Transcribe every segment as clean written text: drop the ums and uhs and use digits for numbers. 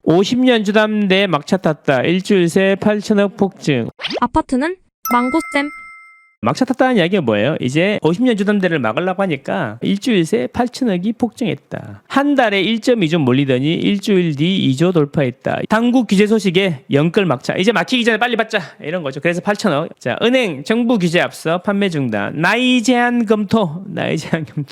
50년 주담대 막차 탔다. 일주일 새 8천억 폭증. 아파트는 망고쌤. 막차 탔다는 이야기가 뭐예요? 이제 50년 주담대를 막으려고 하니까 일주일 새 8천억이 폭증했다. 한 달에 1.2조 몰리더니 일주일 뒤 2조 돌파했다. 당국 규제 소식에 영끌 막차. 이제 막히기 전에 빨리 받자. 이런 거죠. 그래서 8천억. 자, 은행 정부 규제 앞서 판매 중단. 나이 제한 검토.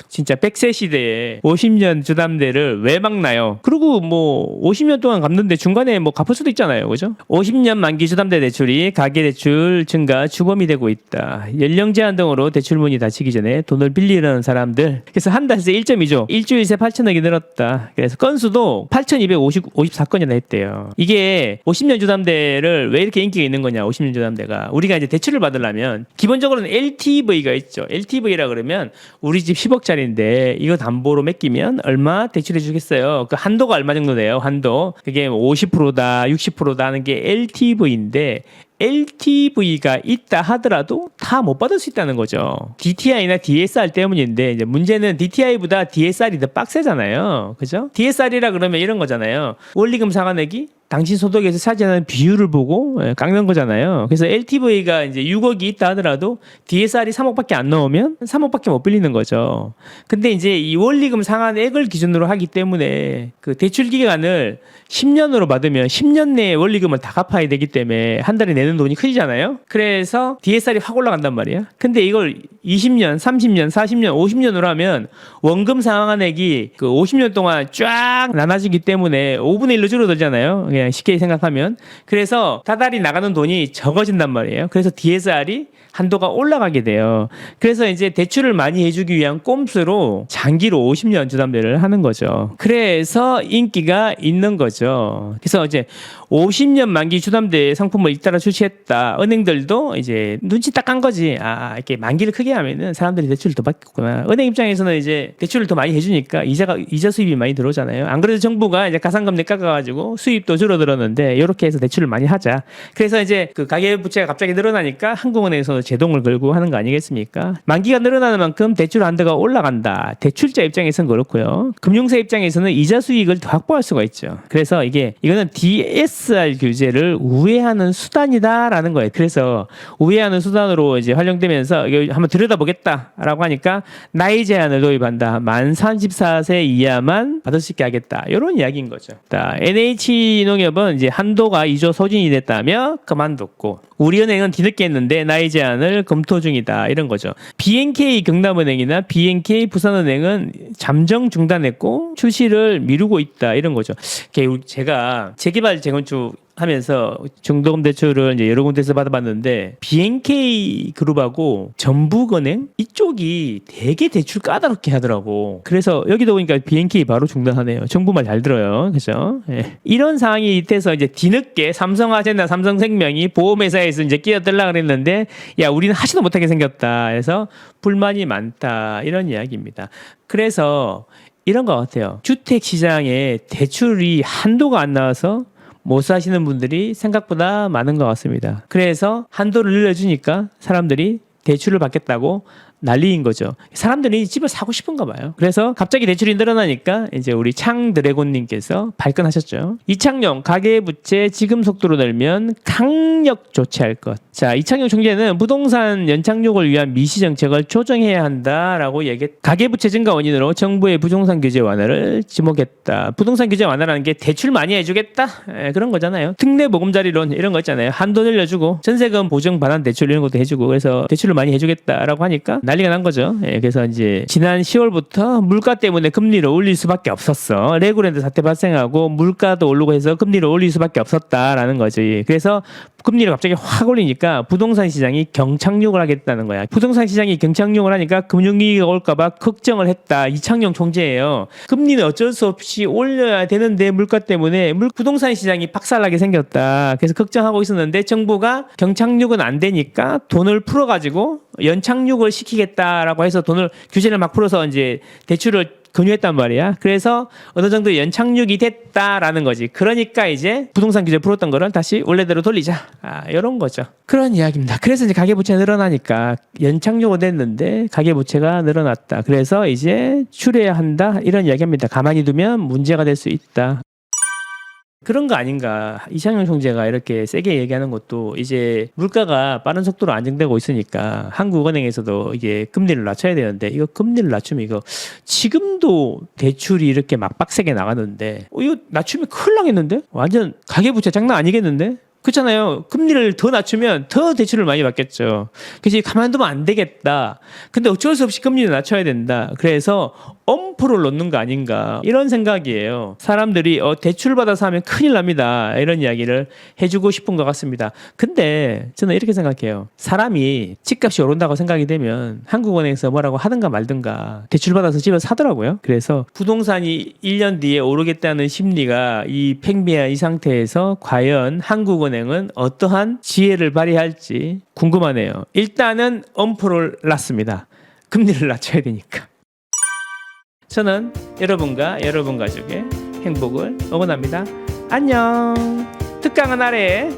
진짜 100세 시대에 50년 주담대를 왜 막나요? 그리고 뭐 50년 동안 갚는데 중간에 뭐 갚을 수도 있잖아요. 그죠? 50년 만기 주담대 대출이 가계대출 증가 주범이 되고 있다. 연령 제한 등으로 대출 문이 닫히기 전에 돈을 빌리려는 사람들. 그래서 한 달에 1.2조, 일주일 새 8천억이 늘었다. 그래서 건수도 8,254건이나 했대요. 이게 50년 주담대를 왜 이렇게 인기가 있는 거냐? 50년 주담대가 우리가 이제 대출을 받으려면 기본적으로는 LTV가 있죠. LTV라 그러면 우리 집 10억짜리인데 이거 담보로 맡기면 얼마 대출해 주겠어요. 그 한도가 얼마 정도 돼요? 한도. 그게 50%다, 60%다 하는 게 LTV인데 LTV가 있다 하더라도 다 못 받을 수 있다는 거죠. DTI나 DSR 때문인데 이제 문제는 DTI보다 DSR이 더 빡세잖아요. 그죠? DSR이라 그러면 이런 거잖아요. 원리금 상환액이 당신 소득에서 차지하는 비율을 보고 깎는 거잖아요. 그래서 LTV가 이제 6억이 있다 하더라도 DSR이 3억밖에 안 나오면 3억밖에 못 빌리는 거죠. 근데 이제 이 원리금 상환액을 기준으로 하기 때문에 그 대출 기간을 10년으로 받으면 10년 내에 원리금을 다 갚아야 되기 때문에 한 달에 내는 돈이 크잖아요. 그래서 DSR이 확 올라간단 말이야. 근데 이걸 20년, 30년, 40년, 50년으로 하면 원금 상환액이 그 50년 동안 쫙 나눠지기 때문에 5분의 1로 줄어들잖아요. 그냥 쉽게 생각하면. 그래서 다달이 나가는 돈이 적어진단 말이에요. 그래서 DSR이 한도가 올라가게 돼요. 그래서 이제 대출을 많이 해주기 위한 꼼수로 장기로 50년 주담대를 하는 거죠. 그래서 인기가 있는 거죠. 그래서 이제 50년 만기 주담대 상품을 잇따라 출시했다. 은행들도 이제 눈치 딱 깐 거지. 아, 이렇게 만기를 크게 하면은 사람들이 대출을 더 받겠구나. 은행 입장에서는 이제 대출을 더 많이 해주니까 이자 수입이 많이 들어오잖아요. 안 그래도 정부가 이제 가상금리 깎아가지고 수입도 줄어들었는데 이렇게 해서 대출을 많이 하자. 그래서 이제 그 가계부채가 갑자기 늘어나니까 한국은행에서 제동을 걸고 하는 거 아니겠습니까? 만기가 늘어나는 만큼 대출 한도가 올라간다. 대출자 입장에서는 그렇고요. 금융사 입장에서는 이자 수익을 더 확보할 수가 있죠. 그래서 이거는 DSR 규제를 우회하는 수단이다라는 거예요. 그래서 우회하는 수단으로 이제 활용되면서 이거 한번 들여다보겠다라고 하니까 나이 제한을 도입한다. 만 34세 이하만 받을 수 있게 하겠다. 이런 이야기인 거죠. NH농협은 이제 한도가 2조 소진이 됐다며 그만뒀고 우리은행은 뒤늦게 했는데 나이 제한을 검토 중이다. 이런 거죠. BNK 경남은행이나 BNK 부산은행은 잠정 중단했고 출시를 미루고 있다. 이런 거죠. 제가 재개발 재건축 하면서 중도금 대출을 이제 여러 군데서 받아봤는데 BNK 그룹하고 전북은행 이쪽이 되게 대출 까다롭게 하더라고. 그래서 여기도 보니까 BNK 바로 중단하네요. 정부 말 잘 들어요. 그죠? 예. 이런 상황이 돼서 이제 뒤늦게 삼성화재나 삼성생명이 보험회사에서 이제 끼어들라 그랬는데 야 우리는 하지도 못하게 생겼다. 그래서 불만이 많다. 이런 이야기입니다. 그래서 이런 것 같아요. 주택시장에 대출이 한도가 안 나와서 못 사시는 분들이 생각보다 많은 것 같습니다. 그래서 한도를 늘려주니까 사람들이 대출을 받겠다고 난리인 거죠. 사람들이 집을 사고 싶은가 봐요. 그래서 갑자기 대출이 늘어나니까 이제 우리 창드래곤님께서 발끈하셨죠. 이창용 가계부채 지금 속도로 늘면 강력 조치할 것. 자, 이창용 총재는 부동산 연착륙을 위한 미시 정책을 조정해야 한다라고 가계부채 증가 원인으로 정부의 부동산 규제 완화를 지목했다. 부동산 규제 완화라는 게 대출 많이 해주겠다 그런 거잖아요. 특례 보금자리론 이런 거 있잖아요. 한도 늘려주고 전세금 보증 반환 대출 이런 것도 해주고 그래서 대출을 많이 해주겠다라고 하니까 난리가 난 거죠. 그래서 이제 지난 10월부터 물가 때문에 금리를 올릴 수밖에 없었어. 레고랜드 사태 발생하고 물가도 오르고 해서 금리를 올릴 수밖에 없었다라는 거지. 그래서 금리를 갑자기 확 올리니까 부동산 시장이 경착륙을 하겠다는 거야. 부동산 시장이 경착륙을 하니까 금융위기가 올까봐 걱정을 했다. 이창용 총재예요. 금리는 어쩔 수 없이 올려야 되는데 물가 때문에 부동산 시장이 박살나게 생겼다. 그래서 걱정하고 있었는데 정부가 경착륙은 안 되니까 돈을 풀어가지고 연착륙을 시키겠다라고 해서 규제를 막 풀어서 이제 대출을 권유했단 말이야. 그래서 어느 정도 연착륙이 됐다라는 거지. 그러니까 이제 부동산 규제 풀었던 거를 다시 원래대로 돌리자. 이런 거죠. 그런 이야기입니다. 그래서 이제 가계부채 늘어나니까 연착륙은 됐는데 가계부채가 늘어났다. 그래서 이제 출해야 한다. 이런 이야기입니다. 가만히 두면 문제가 될 수 있다. 그런 거 아닌가. 이창용 총재가 이렇게 세게 얘기하는 것도 이제 물가가 빠른 속도로 안정되고 있으니까 한국은행에서도 이게 금리를 낮춰야 되는데 이거 금리를 낮추면 이거 지금도 대출이 이렇게 막 빡세게 나가는데 이거 낮추면 큰일 나겠는데? 완전 가계부채 장난 아니겠는데? 그렇잖아요. 금리를 더 낮추면 더 대출을 많이 받겠죠. 그래서 가만두면 안 되겠다. 근데 어쩔 수 없이 금리를 낮춰야 된다. 그래서 엄포를 놓는 거 아닌가 이런 생각이에요. 사람들이 대출 받아서 하면 큰일 납니다. 이런 이야기를 해주고 싶은 것 같습니다. 근데 저는 이렇게 생각해요. 사람이 집값이 오른다고 생각이 되면 한국은행에서 뭐라고 하든가 말든가 대출 받아서 집을 사더라고요. 그래서 부동산이 1년 뒤에 오르겠다는 심리가 이 팽배한 이 상태에서 과연 한국은행은 어떠한 지혜를 발휘할지 궁금하네요. 일단은 엄포를 놨습니다. 금리를 낮춰야 되니까. 저는 여러분과 여러분 가족의 행복을 응원합니다. 안녕. 특강은 아래